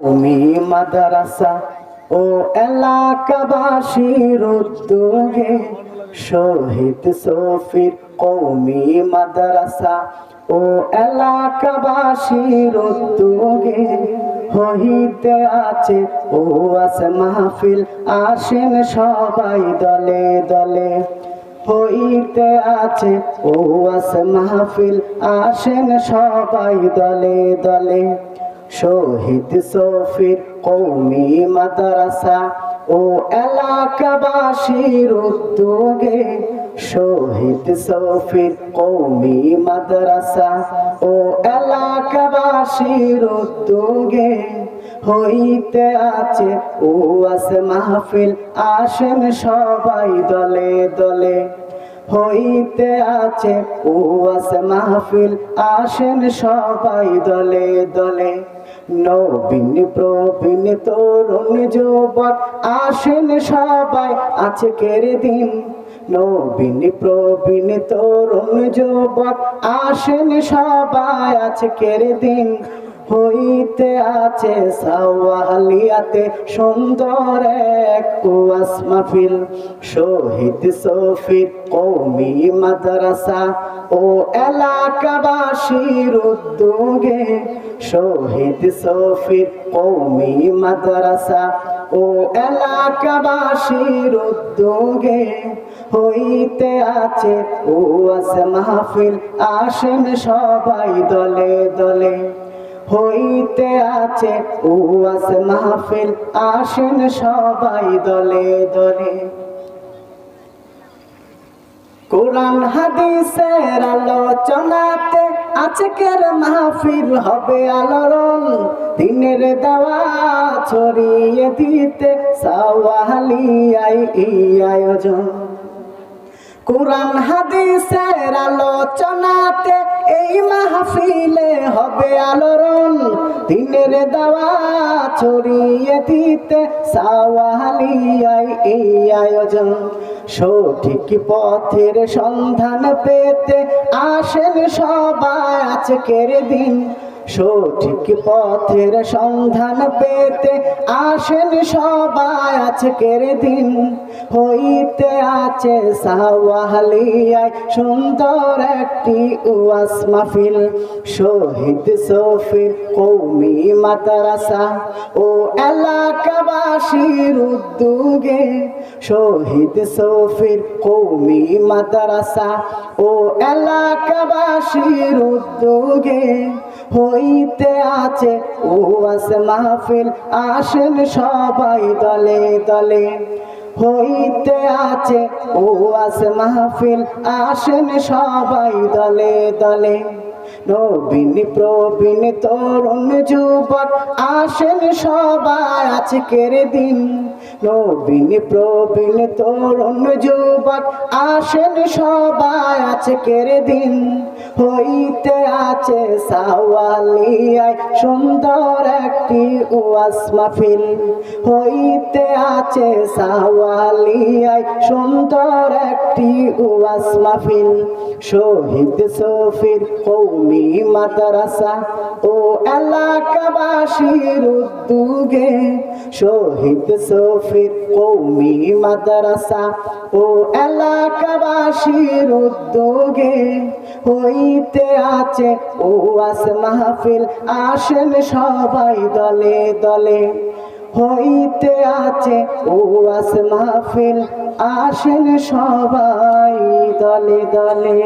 কওমি মাদ্রাসা ও এলাকাবাসীর উদ্যোগে শহীদ সফির কওমি মাদ্রাসা ও এলাকাবাসীর উদ্যোগে হইতে আছে ওয়াজ মাহফিল, আসেন সবাই দলে দলে। হইতে আছে ওয়াজ মাহফিল, আসেন সবাই দলে দলে। শহীদ সফির কওমি মাদ্রাসা ও এলাকাবাসীর উদ্যোগে শহীদ সফির কওমি মাদ্রাসা ও এলাকাবাসীর উদ্যোগে হইতে আছে ওয়াজ মাহফিল, আসেন সবাই দলে দলে। হইতে আছে ওয়াজ মাহফিল, আসেন সবাই দলে দলে। নবীন প্রবীণ তরুণ যুবক আসেন সবাই আজকের দিন। নবীন প্রবীণ তরুণ যুবক আসেন সবাই আজকের দিন। হইতে আছে সাওয়ালিয়াতে সুন্দর এক ওয়াজ মাহফিল। শহীদ সফির কওমি মাদ্রাসা ও এলাকাবাসীর উদ্যোগে শহীদ সফির কওমি মাদ্রাসা ও এলাকাবাসীর উদ্যোগে হইতে আছে ওয়াজ মাহফিল, আসেন সবাই দলে দলে। হইতে আছে ওয়াজ মাহফিল, আসেন সবাই দলে দলে। কোরআন হাদিসের আলোচনাতে আজকের মাহফিল হবে আলোড়ন। দিনের দাওয়াত ছড়িয়ে দিতে সাওয়ালিয়ায় এই আয়োজন। কোরআন হাদিসের আলোচনাতে এই মাহফিলে হবে আলোড়ন। দিনের দাওয়াত ছড়িয়ে দিতে সাওয়ালিয়ায় এই আয়োজন। সঠিক পথের সন্ধান পেতে আসেন সবাই আজকের দিন। সঠিক পথের সন্ধান পেতে আসেন সবাই আজকের দিন। হইতে আছে সাওয়ালিয়ায় সুন্দর একটি ওয়াজ মাহফিল। শহীদ সফির কওমি মাদ্রাসা ও এলাকাবাসীর উদ্যোগে শহীদ সফির কওমি মাদ্রাসা ও এলাকাবাসীর উদ্যোগে হইতে আছে ওয়াজ মাহফিল, আসেন সবাই দলে দলে। হইতে আছে ওয়াজ মাহফিল, আসেন সবাই দলে দলে। নবীন প্রবীণ তরুণ যুবক আসেন সবাই আজকের দিন। নবীন প্রবীণ তরুণ যুবক আসেন সবাই আজকের দিন। হইতে আছে সাওয়ালিয়ায় সুন্দর একটি ওয়াজ মাহফিল। হইতে আছে সাওয়ালিয়ায় সুন্দর একটি ওয়াজ মাহফিল। শহীদ সফির কওমি মাদ্রাসা ও এলাকাবাসীর উদ্যোগে শহীদ সফির কওমি মাদ্রাসা ও এলাকাবাসীর উদ্যোগে হইতে আছে ওয়াজ মাহফিল, আসেন সবাই দলে দলে। হইতে আছে ওয়াজ মাহফিল, আসেন সবাই দলে দলে।